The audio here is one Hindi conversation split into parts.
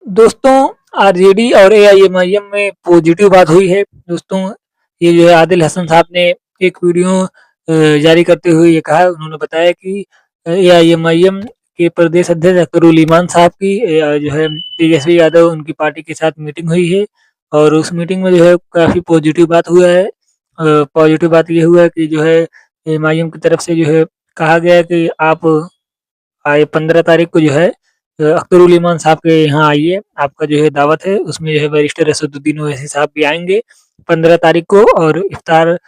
दोस्तों, आरजेडी और एआईएमआईएम में पॉजिटिव बात हुई है। दोस्तों, ये जो है आदिल हसन साहब ने एक वीडियो जारी करते हुए ये कहा, उन्होंने बताया कि एआईएमआईएम के प्रदेश अध्यक्ष अख्तरुल ईमान साहब की जो है तेजस्वी यादव उनकी पार्टी के साथ मीटिंग हुई है और उस मीटिंग में जो है काफ़ी पॉजिटिव बात हुआ है। पॉजिटिव बात ये हुआ है कि जो है एआईएमआईएम की तरफ से जो है कहा गया है कि आप आए 15 तारीख को जो है अख्तरुल ईमान साहब के यहाँ आइए, आपका जो है दावत है, उसमें जो है बैरिस्टर असदुद्दीन ओवैसी साहब भी आएँगे 15 तारीख को और इफ्तार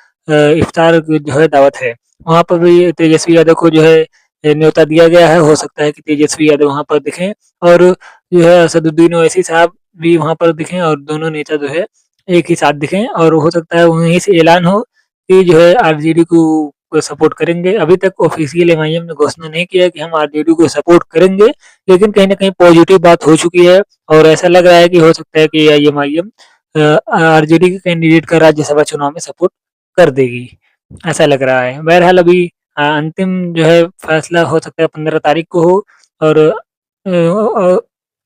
की जो है दावत है। वहाँ पर भी तेजस्वी यादव को जो है न्योता दिया गया है, हो सकता है कि तेजस्वी यादव वहाँ पर दिखें और जो है असदुद्दीन ओवैसी साहब भी वहाँ पर दिखें और दोनों नेता जो है एक ही साथ दिखें और हो सकता है वहीं से ऐलान हो कि जो है आरजेडी को सपोर्ट करेंगे। अभी तक ऑफ़िशियल एमआईएम ने घोषणा नहीं किया है कि हम आरजेडी को सपोर्ट करेंगे, लेकिन कहीं न कहीं पॉज़िटिव बात हो चुकी है और ऐसा लग रहा है कि हो सकता है कि एआईएमआईएम आरजेडी के कैंडिडेट का राज्यसभा चुनाव में सपोर्ट कर देगी, ऐसा लग रहा है। बहरहाल अभी अंतिम जो है फैसला हो सकता है 15 तारीख को हो और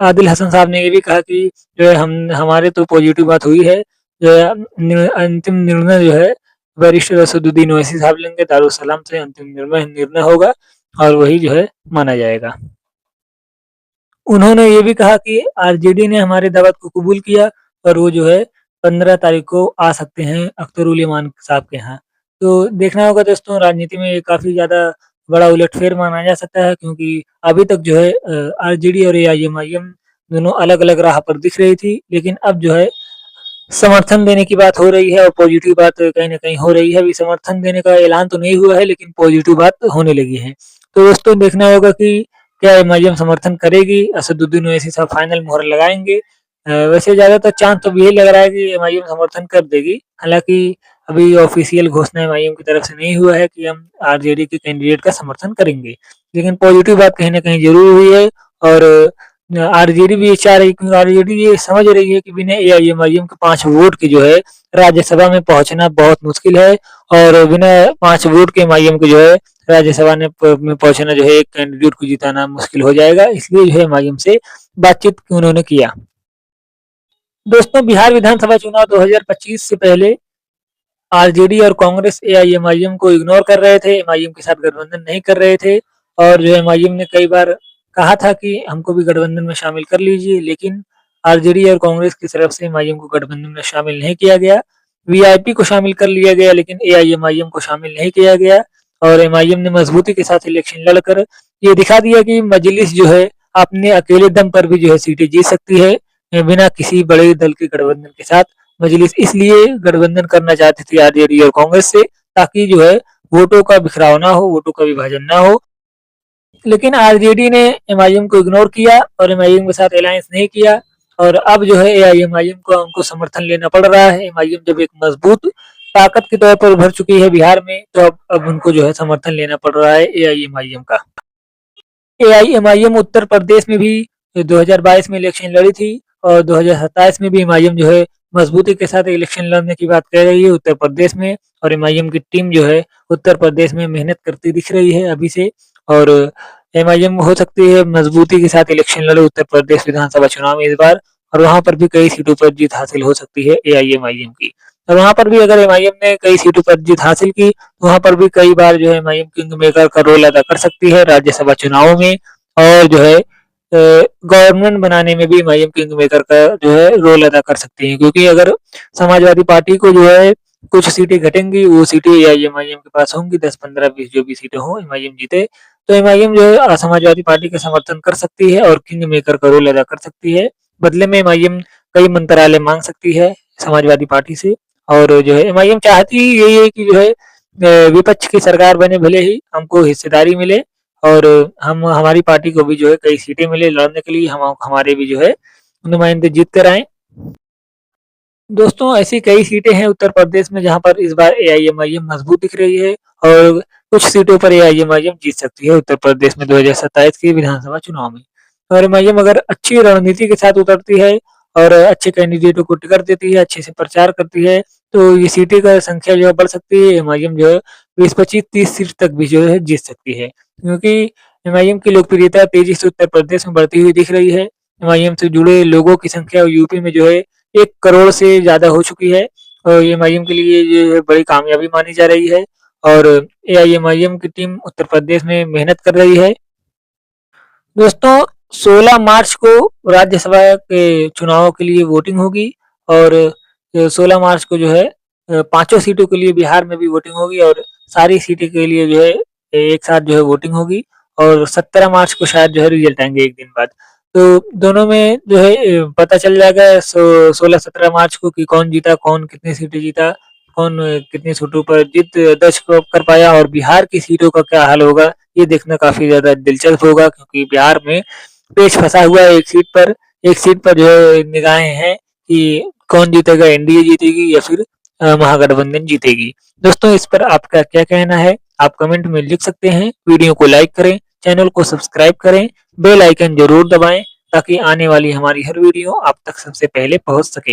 आदिल हसन साहब ने ये भी कहा कि जो है हम हमारे तो पॉज़िटिव बात हुई है, जो है अंतिम निर्णय जो है बैरिस्टर असदुद्दीन ओवैसी साहब लेंगे, दारुसलाम से अंतिम निर्णय होगा और वही जो है माना जाएगा। उन्होंने ये भी कहा कि आरजेडी ने हमारी दावत को कबूल किया और वो जो है 15 तारीख को आ सकते हैं अख्तरुल ईमान साहब के यहाँ। तो देखना होगा दोस्तों, राजनीति में ये काफ़ी ज़्यादा बड़ा उलटफेर माना जा सकता है क्योंकि अभी तक जो है आरजेडी और एआईएमआईएम दोनों अलग-अलग राह पर दिख रही थी, लेकिन अब जो है समर्थन देने की बात हो रही है और पॉजिटिव बात कहीं न कहीं हो रही है। अभी समर्थन देने का ऐलान तो नहीं हुआ है, लेकिन पॉजिटिव बात होने लगी है। तो दोस्तों, देखना होगा कि क्या एमआईएम समर्थन करेगी? असदुद्दीन ओवैसी साहब फाइनल मोहर लगाएँगे? वैसे ज़्यादातर चांस तो यही लग रहा है कि एमआईएम समर्थन कर देगी। हालाँकि अभी ऑफ़िशियल घोषणा एमआईएम की तरफ से नहीं हुआ है कि हम आरजेडी के कैंडिडेट का समर्थन करेंगे। लेकिन पॉजिटिव बात कहीं न कहीं ज़रूर हुई है और आरजेडी भी ये चाह रही, क्योंकि आरजेडी ये समझ रही है कि बिना एआईएमआईएम के 5 वोट के जो है राज्यसभा में पहुँचना बहुत मुश्किल है और बिना 5 वोट के एमआईएम के जो है राज्यसभा में पहुँचना जो है एक कैंडिडेट को जिताना मुश्किल हो जाएगा। इसलिए जो है एमआईएम से बातचीत उन्होंने किया। दोस्तों, बिहार विधानसभा चुनाव 2025 से पहले आरजेडी और कांग्रेस एआईएमआईएम को इग्नोर कर रहे थे, एमआईएम के साथ गठबंधन नहीं कर रहे थे और जो एमआईएम ने कई बार कहा था कि हमको भी गठबंधन में शामिल कर लीजिए, लेकिन आरजेडी और कांग्रेस की तरफ से एमआईएम को गठबंधन में शामिल नहीं किया गया। वीआईपी को शामिल कर लिया गया, लेकिन एआईएमआईएम को शामिल नहीं किया गया और एमआईएम ने मजबूती के साथ इलेक्शन लड़कर ये दिखा दिया कि मजलिस जो है अपने अकेले दम पर भी जो है सीटें जीत सकती है, बिना किसी बड़े दल के गठबंधन के साथ। मजलिस इसलिए गठबंधन करना चाहती थी आरजेडी और कांग्रेस से, ताकि जो है वोटों का बिखराव ना हो, वोटों का विभाजन ना हो। लेकिन आरजेडी ने एमआईएम को इग्नोर किया और एमआईएम के साथ अलायंस नहीं किया और अब जो है एआईएमआईएम को उनको समर्थन लेना पड़ रहा है। एमआईएम जब एक मजबूत ताकत के तौर पर उभर चुकी है बिहार में, तो अब उनको जो है समर्थन लेना पड़ रहा है एआईएमआईएम का। एआईएमआईएम उत्तर प्रदेश में भी 2022 में इलेक्शन लड़ी थी और 2027 में भी एमआईएम जो है मजबूती के साथ इलेक्शन लड़ने की बात कह रही है उत्तर प्रदेश में और एमआईएम की टीम जो है उत्तर प्रदेश में मेहनत करती दिख रही है अभी से और एमआईएम हो सकती है मजबूती के साथ इलेक्शन लड़े उत्तर प्रदेश विधानसभा चुनाव में इस बार और वहां पर भी कई सीटों पर जीत हासिल हो सकती है एआईएमआईएम की। और वहां पर भी अगर एमआईएम ने कई सीटों पर जीत हासिल की, तो वहां पर भी कई बार जो है एमआईएम किंग मेकर का रोल अदा कर सकती है राज्यसभा चुनावों में और जो है गवर्नमेंट बनाने में भी एमआईएम किंग मेकर का जो है रोल अदा कर सकती है, क्योंकि अगर समाजवादी पार्टी को जो है कुछ सीटें घटेंगी, वो सीटें एआईएमआईएम के पास होंगी, 10, 15, 20 जो भी सीटें हों एमआईएम जीते, तो एमआईएम जो है समाजवादी पार्टी का समर्थन कर सकती है और किंग मेकर का रोल अदा कर सकती है। बदले में एमआईएम कई मंत्रालय मांग सकती है समाजवादी पार्टी से और जो है एमआईएम चाहती ही यही है कि जो है विपक्ष की सरकार बने, भले ही हमको हिस्सेदारी मिले और हम हमारी पार्टी को भी जो है कई सीटें मिले लड़ने के लिए, हम हमारे भी जो है नुमाइंदे जीत कर आए। दोस्तों, ऐसी कई सीटें हैं उत्तर प्रदेश में जहां पर इस बार एआईएमआईएम मजबूत दिख रही है और कुछ सीटों पर एआईएमआईएम जीत सकती है उत्तर प्रदेश में 2027 के विधानसभा चुनाव में। और एमआईएम अगर अच्छी रणनीति के साथ उतरती है और अच्छे कैंडिडेटों को टिकट देती है, अच्छे से प्रचार करती है, तो ये सीटें का संख्या जो है बढ़ सकती है। एमआईएम जो है 20, 25, 30 सीट तक भी जो है जीत सकती है, क्योंकि एमआईएम की लोकप्रियता तेजी से उत्तर प्रदेश में बढ़ती हुई दिख रही है एमआईएम से जुड़े लोगों की संख्या यूपी में जो है 1 करोड़ से ज़्यादा हो चुकी है और एमआईएम के लिए ये बड़ी कामयाबी मानी जा रही है और एआईएमआईएम की टीम उत्तर प्रदेश में मेहनत कर रही है। दोस्तों 16 मार्च को राज्यसभा के चुनावों के लिए वोटिंग होगी और 16 मार्च को जो है पाँचों सीटों के लिए बिहार में भी वोटिंग होगी और सारी सीटें के लिए जो है एक साथ जो है वोटिंग होगी और 17 मार्च को शायद जो है रिजल्ट आएंगे एक दिन बाद। तो दोनों में जो है पता चल जाएगा 16-17 मार्च को कि कौन जीता, कौन कितनी सीटें जीता, कौन कितनी सीटों पर जीत दर्ज कर पाया और बिहार की सीटों का क्या हाल होगा, ये देखना काफ़ी ज़्यादा दिलचस्प होगा क्योंकि बिहार में पेच फँसा हुआ है एक सीट पर जो है निगाहें हैं कि कौन जीतेगा, एनडीए जीतेगी या फिर महागठबंधन जीतेगी। दोस्तों इस पर आपका क्या कहना है? आप कमेंट में लिख सकते हैं। वीडियो को लाइक करें, चैनल को सब्सक्राइब करें, बेल आइकन ज़रूर दबाएँ ताकि आने वाली हमारी हर वीडियो आप तक सबसे पहले पहुँच सके।